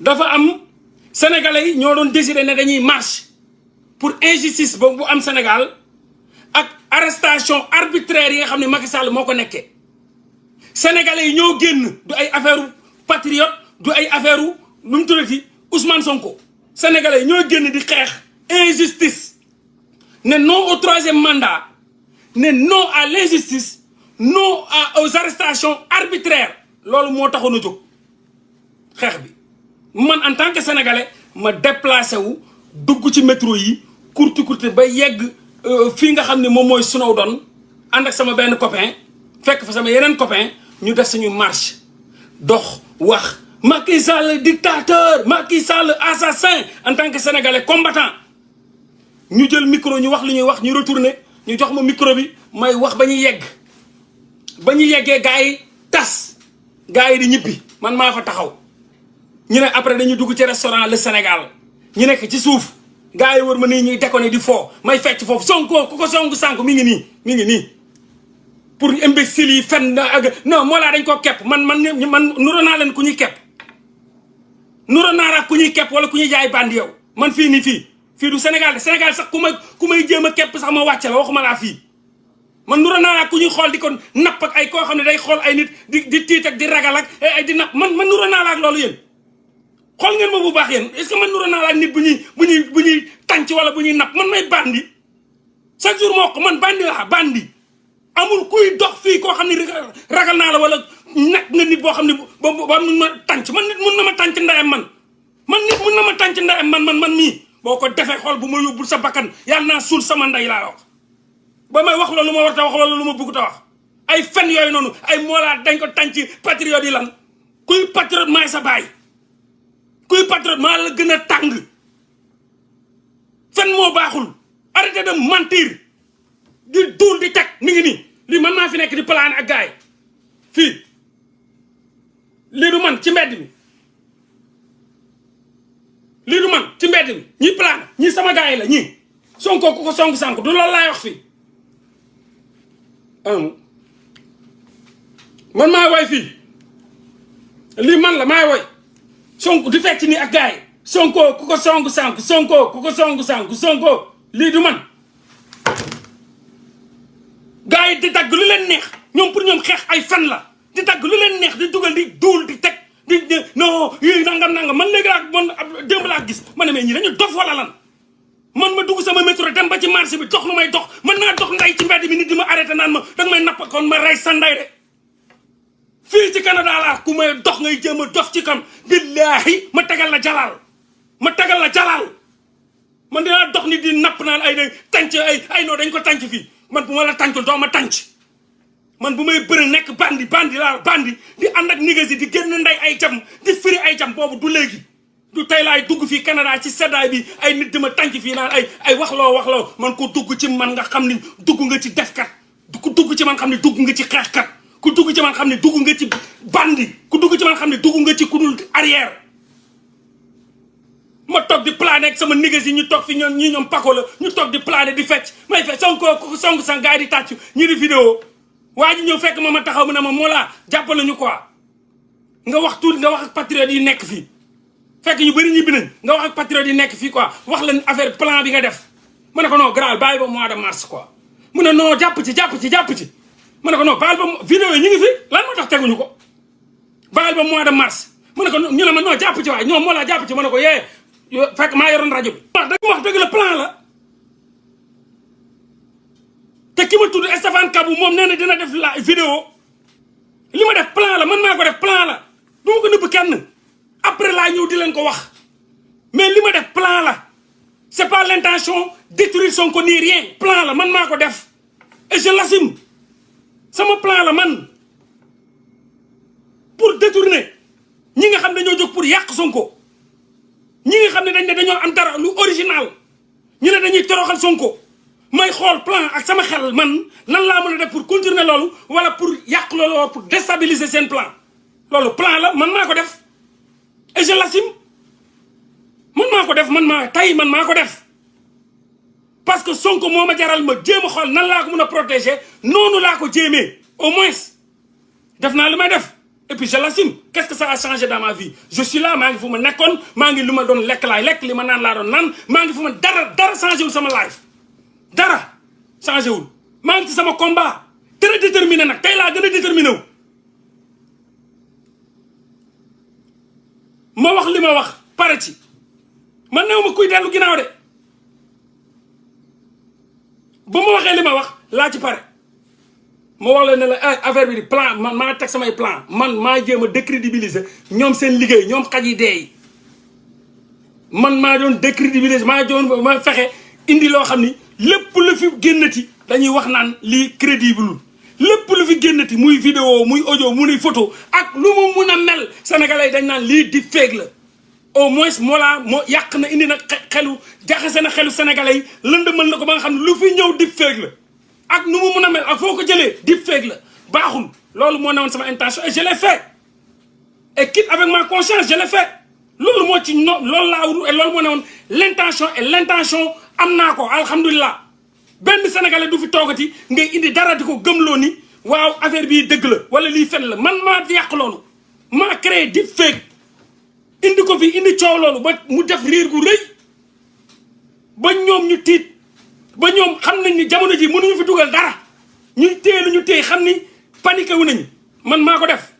dafa am sénégalais yi ñoo doon décider ne dañuy marche pour injustice boobu bu am Sénégal ak arrestation arbitraire yi nga xam ne Macky Sall moo ko nekkee sénégalais yi ñoo génn du ay affaire patriote du ay affaire lu mu tuddati Ousmane Sonko sénégalais yi ñoo génn di xeex injustice ne non au troisième mandat ne non à l'injustice non aux arrestations arbitraires loolu moo taxoon a jóg xeex bi man en tant que sénégalais ma déplacé wu dugg ci métro yi kurti ba yegg fii nga xam ne moom mooy Snowdon ànd ak sama benn copain fekk fa sama yeneen copain ñu def suñu marche dox wax Macky Sall dictateur Macky Sall assassin en tant que sénégalais combattant ñu jël micro ñu wax li ñuy wax ñu retourné ñu jox ma micro bi may wax ba ñu yegg ba ñu yeggee gars yi tas gars yi di ñibbi man maa fa taxaw ñu ne après dañuy dugg ci restaurant Le Sénégal ñu nekk ci suuf gars yi wër ma nii ñuy déconné di foo may fecc foofu Sonko ku ko songu sànk mi ngi nii pour imbécile yi fen ak non moo laa dañ koo kepp man nuro naa leen ku ñuy kepp nuro naa la ku ñuy kepp wala ku ñuy jaay bandi yow man fii du Sénégal Sénégal sax ku may jéem a kepp sax ma wàcce la waxuma laa fii man nuro naa la ku ñuy xool di ko napp ak ay koo xam ne day xool ay nit di tiit ak di ragal ak ay di napp man nuro naa la ak loolu yéen xool ngeen ma bu baax yéen est-ce que man nuro naa la ak nit bu ñuy tànc wala bu ñuy napp man may bandi chaque jour moo ko man bandi laa bandi amul kuy dox fii koo xam ne ragal naa la wala nekk nga nit boo xam ne ba mun ma tànc man nit mun na ma tànc ndayam man nit mun na ma tànc ndayam man mii boo ko defee xool bu ma yóbbul sa bakkan yàlla naa suul sama nday laa wax ba may wax loolu ma war ta wax wala lu ma bëgg ta wax ay fen yooyu noonu ay moolaat dañ ko tànc patriote yi lan kuy patriote maay sa baay kuy patriote maa la gën a tàng fen moo baaxul arrêtez de mentir di duul di teg mi ngi nii lii man maa fi nekk di plané ak gars yi fii lii du man ci mbedd mi lii du man ci mbedd mi ñi plané ñi sama gars yi la ñii Sonko ku ko song sànk du loolu laay wax fii man maa woy fii lii man la maay woy Sonko di fecc nii ak gars yi Sonko ku ko song sànk Sonko ku ko song sànk Sonko lii du man gars yi di dagg lu leen neex ñoom pour ñoom xeex ay fan la di dagg lu leen neex di dugal di duul di teg di non yii nangam man léegi laa man démb laa gis ma ne mais ñi dañu dof wala lan man ma dugg sama métro dem ba ci marché bi dox lu may dox man naa dox nday ci mbedd bi nit di ma arrêté naan ma danga may napp kon ma rey sa nday de fii ci Canada laa ku may dox ngay jéem a dof ci kam billaahi ma tegal la jalaal man dinaa dox nit di napp naan ay day tànc ay non dañ ko tànc fii man bu ma la tàncul doo ma tànc man bu may bëri nekk bandi di ànd ak niggas yi di génn nday ay jam di firi ay jam boobu du léegi du tey laay dugg fii Canada ci seddaay bi ay nit di ma tànc fii naan ay waxloo man ko dugg ci man nga xam ni dugg nga ci defkat ku dugg ci man xam ne dugg nga ci xeexkat ku dugg ci man xam ne dugg nga ci bandi ku dugg ci man xam ne dugg nga ci kudul arrière ma toog di plané ak sama niggas yi ñu toog fi ñoom pako la ñu toog di plané di fecc may fecc Sonko ku song sa gars yi di tàcc ñi di vidéo waa ji ñëw fekk ma taxaw mu ne ma moo laa jàppale ñu quoi nga wax tuuti nga wax ak patriote yi nekk fii fekk ñu bëri ñibbi nañ nga wax ak patriote yi nekk fii quoi wax leen affaire plan bi nga def ma ne ko non grave bàyyi ba mois de mars quoi mu ne non jàpp ci ma ne ko non bàyyi ba vidéo yi ñu ngi fi lan moo tax teguñu ko bàyyi ba mois de mars ma ne ko ñu ne ma non jàpp ci waaye ñoom moo laa jàpp ci ma ne ko yee fekk maa yoroon rajo bi wax dëgg la plan la te ki ma tudd Stéphane Kabou moom nee na dina def la vidéo li ma def plan la man maa ko def plan la du ma ko nëbb kenn après laa ñëw di leen ko wax mais li ma def plan la c'est pas l'intention détruire Sonko ni rien plan la man maa ko def et je l'assume sama plan la man pour détourner ñi nga xam dañoo jóg pour yàq Sonko ñi nga xam ne dañoo am dara lu original ñu ne dañuy toroxal Sonko may xool plan ak sama xel man lan laa mën a def pour continuer loolu wala pour yàq loolu wala pour déstabiliser seen plan loolu plan la man maa ko def et je l'assume man maa ko def man maa ko def parce que Sonko moo ma jaral ma jéem a xool nan laa ko mën a protéger noonu laa ko jéemee au moins def naa li may def et puis je l'assume. Qu'est-ce que ça a changé dans ma vie? Je suis là, maa ngi fu ma nekkoon, maa ngi lu ma doon lekk laay lekk, li ma naan laa doon naan, maa ngi fu ma dara changé wul sama life. Dara changé wul. Maa ngi ci sama combat. Très déterminé nag tey laa gën a déterminé wu. Ma wax li ma wax pare ci. Man néew ma kuy dellu ginnaaw de. ba ma waxee li ma wax laa ci pare. ma wax la ne la affaire bi di plan man maa teg samay plan man maa jéem a décrédibiliser ñoom seen liggéey ñoom xaj yi dee yi man maa doon décrédibiliser ma fexe indi loo xam ni lépp lu fi génnati dañuy wax naan lii crédible lépp lu fi génnati muy vidéo muy audio muy photo ak lu mu mun a mel sénégalais dañ naan lii di feeg la au moins moo yàq na indi na xelu jaxase na xelu sénégalais yi lëndëmal na ko ba nga xam ne lu fi ñëw di feeg la ak nu mu mun a mel ak foo ko jëlee di feeg la baaxul loolu moo newoon sama intention et je l'ai fait et quitte avec ma conscience je l'ai fait loolu moo ci loolu laa wut et loolu moo newoon l'intention am naa ko alhamdulilah benn sénégalais du fi toogati ngay indi dara di ko gëmloo ni waaw affaire bii dëgg la wala lii fen la man maa yàq loolu maa créé di feeg indi ko fi indi coow loolu ba mu def riir gu rëy ba ñoom ñu tiit ba ñoom xam nañ ni jamono ji mënuñu fi dugal dara ñuy téye lu ñu téye xam ni paniqué wu nañu man maa ko def